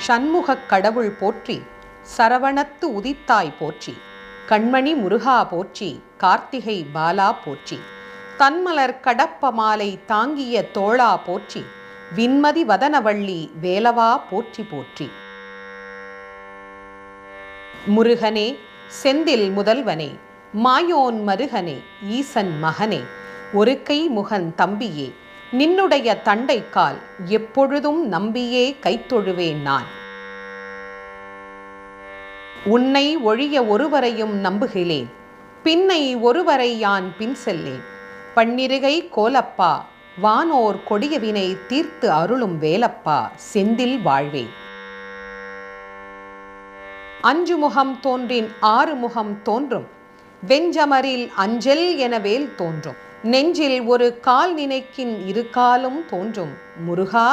ஷண்முகக் கடவுள் போற்றி, சரவணத்து உதித்தாய் போற்றி, கண்மணி முருகா போற்றி, கார்த்திகை பாலா போற்றி, தன்மலர் கடப்ப மாலை தாங்கிய தோளா போற்றி, விண்மதி வதனவள்ளி வேலவா போற்றி போற்றி. முருகனே, செந்தில் முதல்வனே, மாயோன் மருகனே, ஈசன் மகனே, ஒரு கை முகன் தம்பியே, நின்னுடைய தண்டைக்கால் எப்பொழுதும் நம்பியே கைத்தொழுவேன் நான். உன்னை ஒழிய ஒருவரையும் நம்புகிலேன், பின்னை ஒருவரை யான் பின் செல்லேன். பன்னிருகை கோலப்பா, வானோர் கொடியவினை தீர்த்து அருளும் வேலப்பா, செந்தில் வாழ்வே. அஞ்சு முகம் தோன்றின் ஆறு முகம் தோன்றும், வெஞ்சமரில் அஞ்சல் என வேல் தோன்றும், நெஞ்சில் ஒரு கால் நினைக்கின் இரு காலும் தோன்றும், முருகா